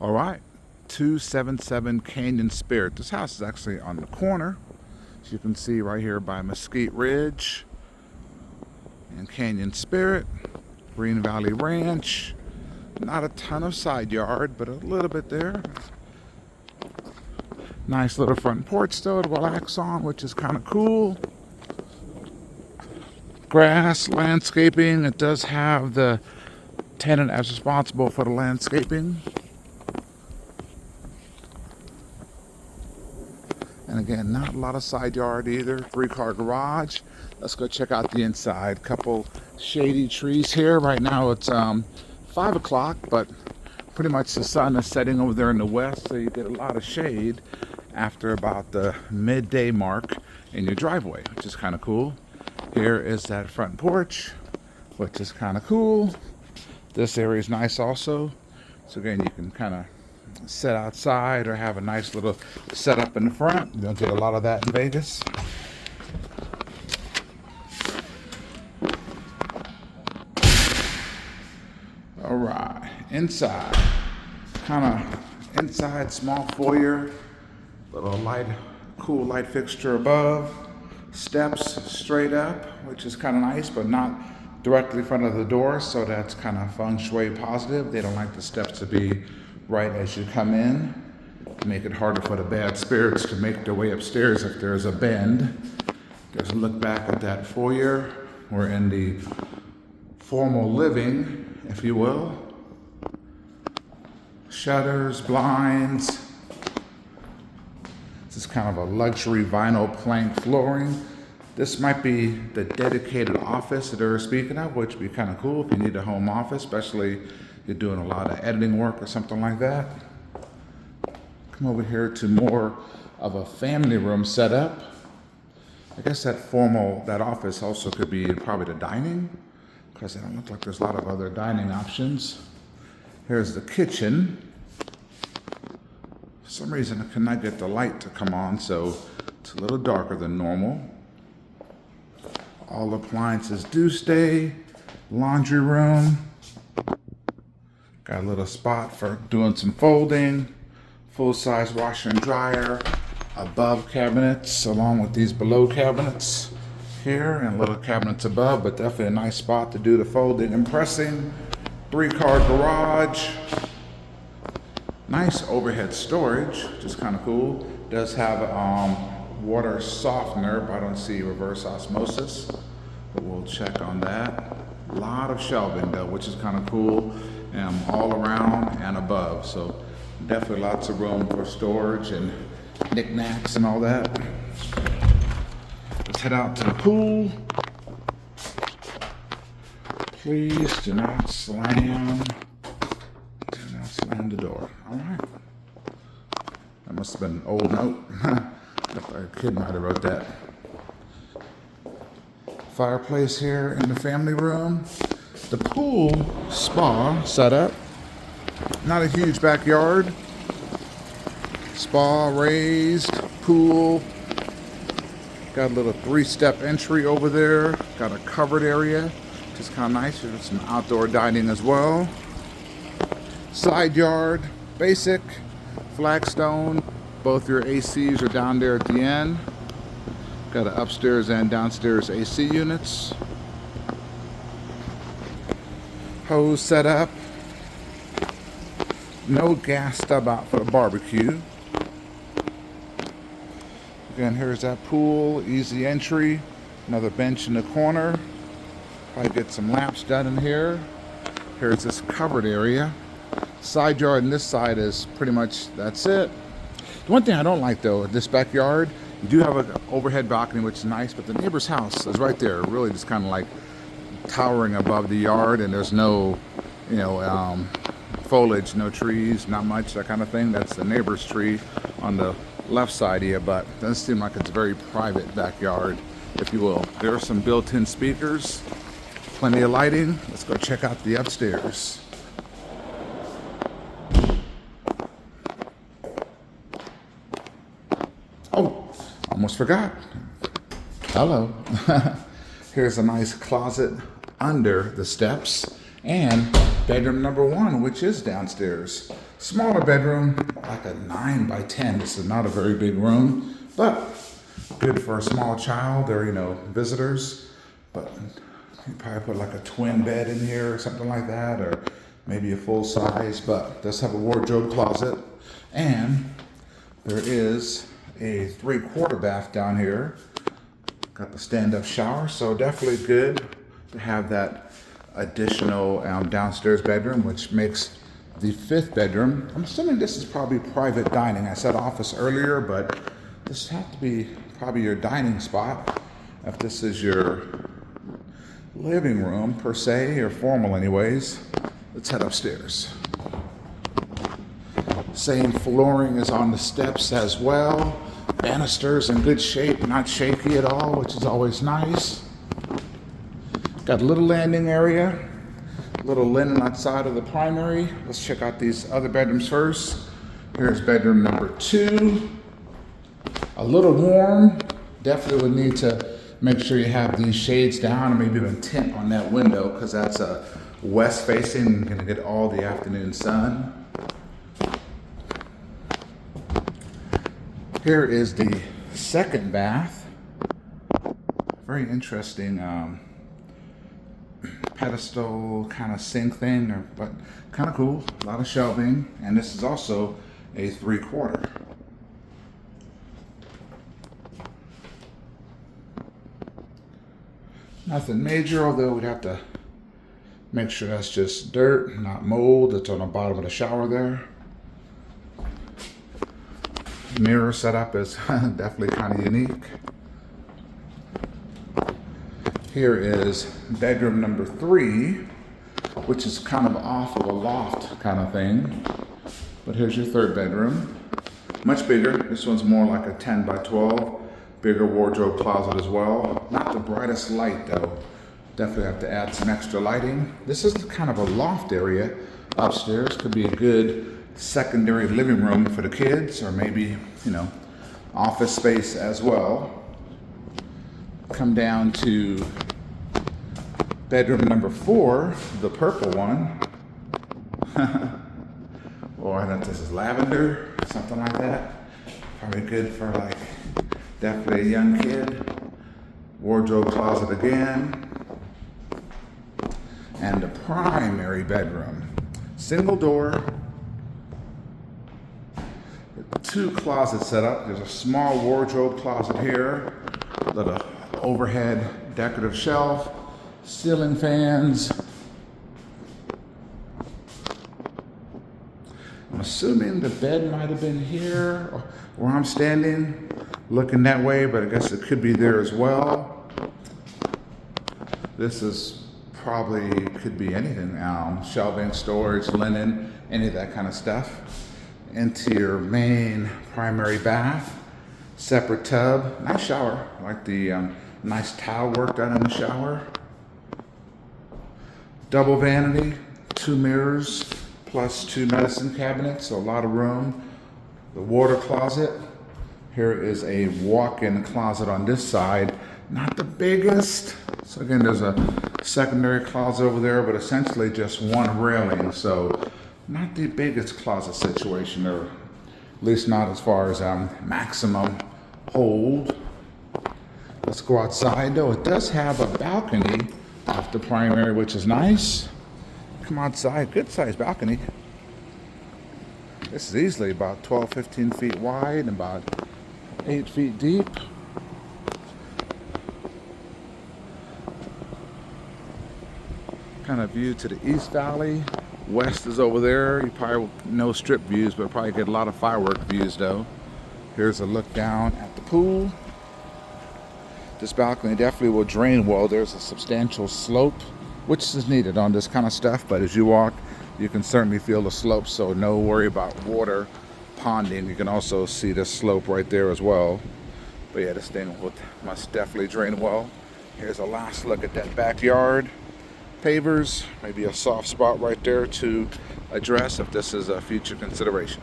All right, 277 Canyon Spirit. This house is actually on the corner, as you can see right here by Mesquite Ridge and Canyon Spirit, Green Valley Ranch. Not a ton of side yard, but a little bit there. Nice little front porch though to relax on, which is kind of cool. Grass, landscaping. It does have the tenant as responsible for the landscaping. And again, not a lot of side yard either. 3-car garage. Let's go check out the inside. Couple shady trees here. Right now it's 5 o'clock, but pretty much the sun is setting over there in the west, so you get a lot of shade after about the midday mark in your driveway, which is kind of cool. Here is that front porch, which is kind of cool. This area is nice also. So again, you can kind of sit outside or have a nice little setup in the front. You don't get a lot of that in Vegas. All right, inside, inside, small foyer, little light, cool light fixture above, steps straight up, which is kind of nice, but not directly in front of the door, so that's kind of feng shui positive. They don't like the steps to be right as you come in, to make it harder for the bad spirits to make their way upstairs if there's a bend. Just look back at that foyer. We're in the formal living, if you will. Shutters, blinds. This is kind of a luxury vinyl plank flooring. This might be the dedicated office that they're speaking of, which would be kind of cool if you need a home office, especially if you're doing a lot of editing work or something like that. Come over here to more of a family room setup. I guess that office also could be probably the dining, because it don't look like there's a lot of other dining options. Here's the kitchen. For some reason I cannot get the light to come on, so it's a little darker than normal. All appliances do stay. Laundry room. Got a little spot for doing some folding. Full-size washer and dryer. Above cabinets, along with these below cabinets here, and little cabinets above, but definitely a nice spot to do the folding and pressing. 3-car garage. Nice overhead storage, which is kind of cool. Does have water softener, but I don't see reverse osmosis, but we'll check on that. A lot of shelving though, which is kind of cool, all around and above, so definitely lots of room for storage and knickknacks and all that. Let's head out to the pool. Please do not slam the door. All right. That must have been an old note. A kid might have wrote that. Fireplace here in the family room. The pool spa setup. Not a huge backyard. Spa, raised, pool. Got a little 3-step entry over there. Got a covered area, which is kind of nice. There's some outdoor dining as well. Side yard, basic, flagstone. Both your ACs are down there at the end. Got an upstairs and downstairs AC units. Hose set up. No gas stub out for the barbecue. Again, here's that pool, easy entry. Another bench in the corner. Probably get some lamps done in here. Here's this covered area. Side yard on this side is pretty much, that's it. The one thing I don't like though, this backyard, you do have an overhead balcony, which is nice, but the neighbor's house is right there, really just kind of like towering above the yard, and there's no, foliage, no trees, not much, that kind of thing. That's the neighbor's tree on the left side here, but it doesn't seem like it's a very private backyard, if you will. There are some built-in speakers, plenty of lighting. Let's go check out the upstairs. Oh, almost forgot. Hello. Here's a nice closet under the steps, and bedroom number 1, which is downstairs. Smaller bedroom, like a 9 by 10. This is not a very big room, but good for a small child or, visitors. But you probably put like a twin bed in here or something like that, or maybe a full size, but does have a wardrobe closet. And there is a 3/4 bath down here. Got the stand-up shower, so definitely good to have that additional downstairs bedroom, which makes the 5th bedroom. I'm assuming this is probably private dining. I said office earlier, but this has to be probably your dining spot. If this is your living room per se, or formal anyways, let's head upstairs. Same flooring is on the steps as well. Banisters in good shape, not shaky at all, which is always nice. Got a little landing area, little linen outside of the primary. Let's check out these other bedrooms first. Here's bedroom number 2. A little warm. Definitely would need to make sure you have these shades down, or maybe even tint on that window, because that's a west facing. You're gonna get all the afternoon sun. Here is the 2nd bath. Very interesting pedestal kind of sink thing, but kind of cool. A lot of shelving, and this is also a 3/4. Nothing major, although we'd have to make sure that's just dirt, not mold. That's on the bottom of the shower there. Mirror setup is definitely kind of unique. Here is bedroom number 3, which is kind of off of a loft kind of thing. But here's your 3rd bedroom. Much bigger. This one's more like a 10 by 12. Bigger wardrobe closet as well. Not the brightest light though. Definitely have to add some extra lighting. This is kind of a loft area upstairs. Could be a good secondary living room for the kids, or maybe, office space as well. Come down to bedroom number 4, the purple one. Or I don't know if this is lavender, something like that. Probably good for definitely a young kid. Wardrobe closet again. And the primary bedroom. Single door. 2 closets set up. There's a small wardrobe closet here. Little overhead decorative shelf. Ceiling fans. I'm assuming the bed might have been here where I'm standing, looking that way, but I guess it could be there as well. This is probably could be anything. Shelving, storage, linen, any of that kind of stuff. Into your main primary bath. Separate tub. Nice shower. I like the nice towel work done in the shower. Double vanity, 2 mirrors, plus 2 medicine cabinets, so a lot of room. The water closet. Here is a walk-in closet on this side. Not the biggest. So again, there's a secondary closet over there, but essentially just one railing. So not the biggest closet situation, or at least not as far as maximum hold. Let's go outside though. It does have a balcony off the primary, which is nice. Come outside, good sized balcony. This is easily about 12-15 feet wide and about 8 feet deep. Kind of view to the East Valley. West is over there. You probably no strip views, but probably get a lot of firework views though. Here's a look down at the pool. This balcony definitely will drain well. There's a substantial slope, which is needed on this kind of stuff, but as you walk, you can certainly feel the slope, so no worry about water ponding. You can also see the slope right there as well. But yeah, this thing must definitely drain well. Here's a last look at that backyard. Pavers, maybe a soft spot right there to address if this is a future consideration.